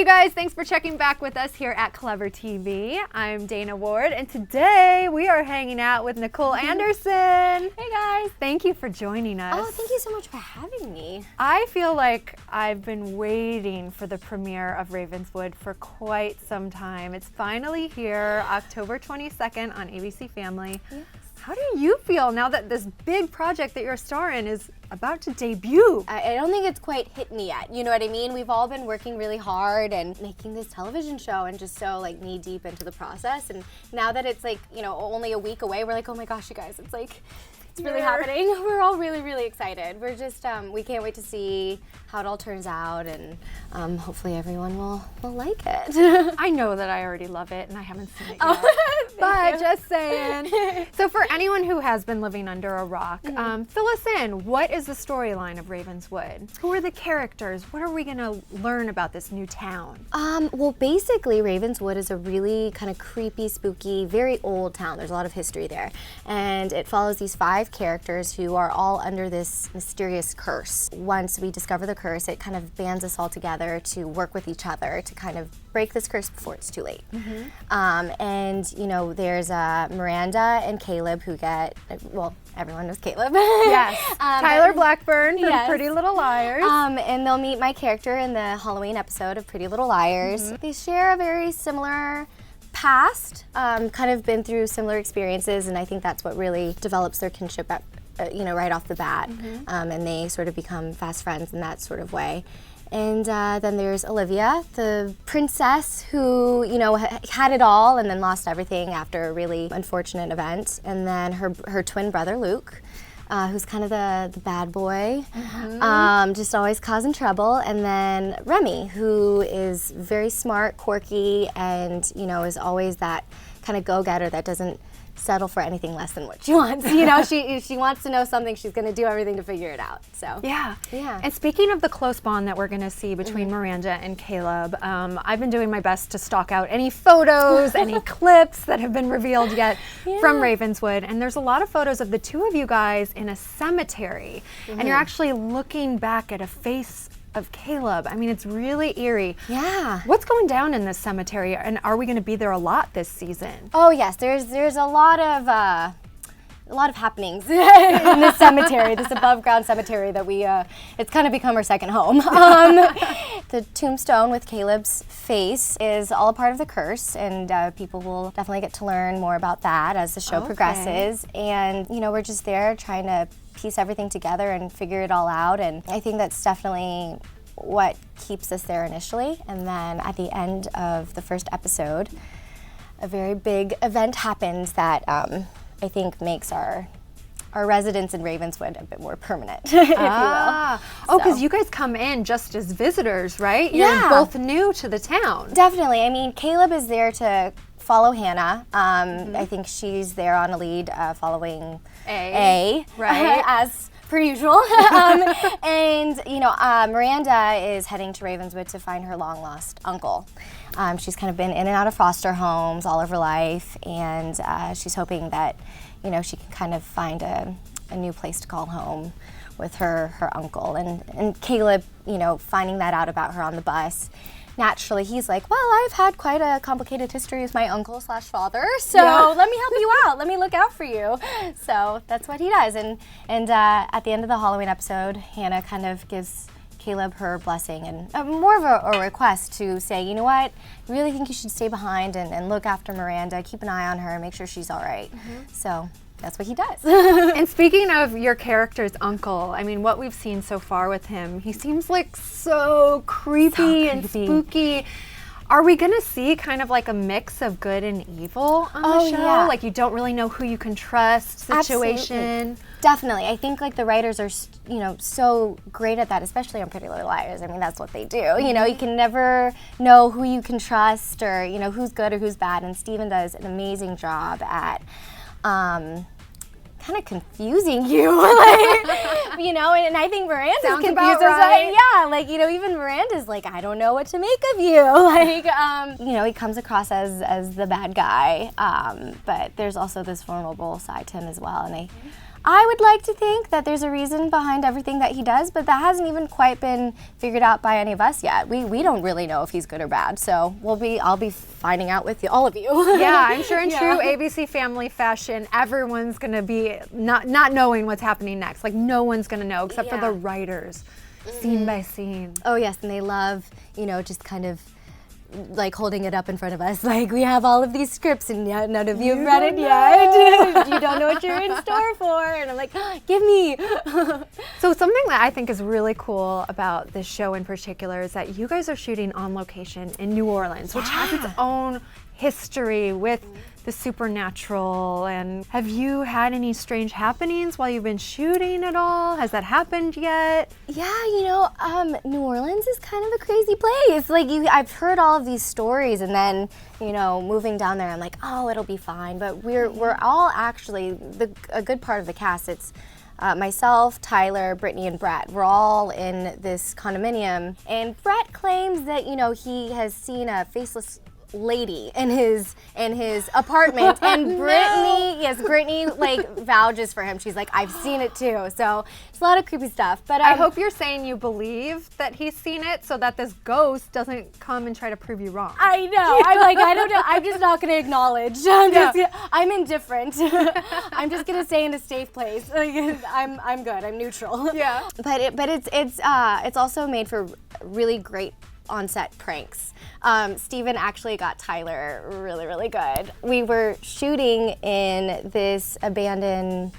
you guys, thanks for checking back with us here at ClevverTV. I'm Dana Ward, and today we are hanging out with Nicole Anderson. Hey guys. Thank you for joining us. Oh, thank you so much for having me. I feel like I've been waiting for the premiere of Ravenswood for quite some time. It's finally here, October 22nd on ABC Family. Yes. How do you feel now that this big project that you're a star in is about to debut? I don't think it's quite hit me yet, you know what I mean? We've all been working really hard and making this television show and just so like knee deep into the process, and now that it's like, you know, only a week away, we're like, oh my gosh, you guys, it's like, it's really happening. We're all really, really excited. We're just, we can't wait to see how it all turns out, and hopefully everyone will like it. I know that I already love it and I haven't seen it yet, Oh, but just saying. So for anyone who has been living under a rock, fill us in. What is the storyline of Ravenswood? Who are the characters? What are we gonna learn about this new town? Well, basically Ravenswood is a really kind of creepy, spooky, very old town. There's a lot of history there, and it follows these 5 characters who are all under this mysterious curse. Once we discover the curse, it kind of bands us all together to work with each other to kind of break this curse before it's too late. And you know, there's Miranda and Caleb who get, well, everyone knows Caleb. Yes, Tyler Blackburn from Yes. Pretty Little Liars. And they'll meet my character in the Halloween episode of Pretty Little Liars. They share a very similar past, kind of been through similar experiences, and I think that's what really develops their kinship at, you know, right off the bat. And they sort of become fast friends in that sort of way. And then there's Olivia, the princess who, you know, had it all and then lost everything after a really unfortunate event. And then her twin brother, Luke, who's kind of the bad boy, just always causing trouble. And then Remy, who is very smart, quirky, and, you know, is always that kind of go-getter that doesn't settle for anything less than what she wants. You know, if she wants to know something, she's going to do everything to figure it out. So Yeah. Yeah. And speaking of the close bond that we're going to see between Miranda and Caleb, I've been doing my best to stalk out any photos, any clips that have been revealed yet from Ravenswood. And there's a lot of photos of the two of you guys in a cemetery. And you're actually looking back at a face of Caleb. I mean, it's really eerie. Yeah. What's going down in this cemetery, and are we going to be there a lot this season? Oh yes, there's a lot of happenings in this cemetery, this above ground cemetery that we it's kind of become our second home. The tombstone with Caleb's face is all a part of the curse, and people will definitely get to learn more about that as the show progresses. And you know, we're just there trying to piece everything together and figure it all out, and I think that's definitely what keeps us there initially. And then at the end of the first episode, a very big event happens that I think makes our residence in Ravenswood a bit more permanent, if you will. Oh, because you guys come in just as visitors, right? You're Yeah. both new to the town. Definitely. I mean, Caleb is there to follow Hannah. I think she's there on a lead following A, right. as per usual. And, you know, Miranda is heading to Ravenswood to find her long-lost uncle. She's kind of been in and out of foster homes all of her life, and she's hoping that, you know, she can kind of find a new place to call home with her uncle. And Caleb, you know, finding that out about her on the bus, naturally he's like, well, I've had quite a complicated history with my uncle/father, so let me help you out, let me look out for you. So that's what he does. And at the end of the Halloween episode, Hannah kind of gives Caleb her blessing and more of a request to say, you know what, I really think you should stay behind and look after Miranda, keep an eye on her, make sure she's all right. So that's what he does. And speaking of your character's uncle, I mean, what we've seen so far with him, he seems like so creepy and spooky. Are we gonna see kind of like a mix of good and evil on the show? Yeah. Like you don't really know who you can trust situation? Absolutely. Definitely. I think like the writers are, you know, so great at that, especially on Pretty Little Liars. I mean, that's what they do. You know, you can never know who you can trust or, you know, who's good or who's bad. And Steven does an amazing job at kind of confusing you, like, you know, and I think Miranda's Sounds confused about as well. right. Yeah, like, you know, even Miranda's like, I don't know what to make of you. Like, you know, he comes across as the bad guy, but there's also this vulnerable side to him as well, and I would like to think that there's a reason behind everything that he does, but that hasn't even quite been figured out by any of us yet. We don't really know if he's good or bad, so I'll be finding out with all of you. Yeah, I'm sure in true ABC Family fashion, everyone's gonna be not knowing what's happening next. Like no one's gonna know except for the writers, scene by scene. Oh yes, and they love, just kind of like holding it up in front of us, like we have all of these scripts and none of you have read it yet. You don't know what you're in store for, and I'm like, give me. So something that I think is really cool about this show in particular is that you guys are shooting on location in New Orleans, which has its own history with the supernatural. And have you had any strange happenings while you've been shooting at all? Has that happened yet? Yeah, New Orleans is kind of a crazy place. Like I've heard all of these stories, and then moving down there, I'm like, oh, it'll be fine. But we're all actually a good part of the cast. It's myself, Tyler, Brittany, and Brett. We're all in this condominium, and Brett claims that he has seen a faceless lady in his apartment, and Brittany like vouches for him. She's like, I've seen it too. So it's a lot of creepy stuff. But I hope you're saying you believe that he's seen it, so that this ghost doesn't come and try to prove you wrong. I know. I'm like, I don't know. I'm just not going to acknowledge. I'm indifferent. I'm just going to stay in a safe place. I'm good. I'm neutral. Yeah. But it's also made for really great on-set pranks. Steven actually got Tyler really, really good. We were shooting in this abandoned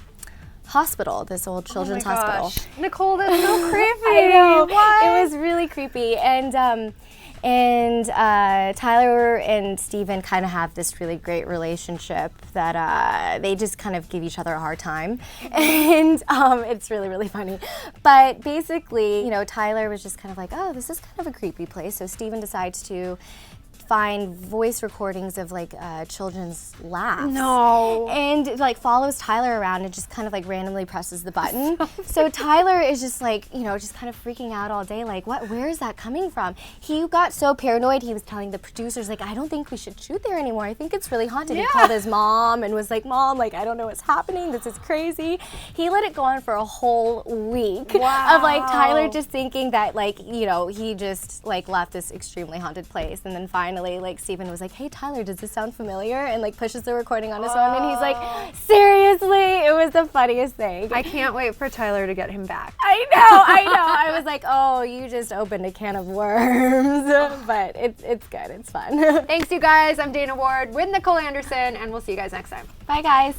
hospital, this old children's hospital. Nicole, that's so creepy. I know. What? It was really creepy. And Tyler and Steven kind of have this really great relationship that they just kind of give each other a hard time. And it's really, really funny. But basically, Tyler was just kind of like, oh, this is kind of a creepy place. So Steven decides to find voice recordings of like children's laughs. No. And like follows Tyler around and just kind of like randomly presses the button. So Tyler is just like, just kind of freaking out all day, like, where is that coming from? He got so paranoid, he was telling the producers, like, I don't think we should shoot there anymore. I think it's really haunted. Yeah. He called his mom and was like, Mom, like, I don't know what's happening. This is crazy. He let it go on for a whole week of like Tyler just thinking that like, he just like left this extremely haunted place. And then finally, like Steven was like, hey Tyler, does this sound familiar? And like pushes the recording on his phone, and he's like, seriously? It was the funniest thing. I can't wait for Tyler to get him back. I know. I was like, oh, you just opened a can of worms. But it's good, it's fun. Thanks you guys, I'm Dana Ward with Nicole Anderson, and we'll see you guys next time. Bye guys.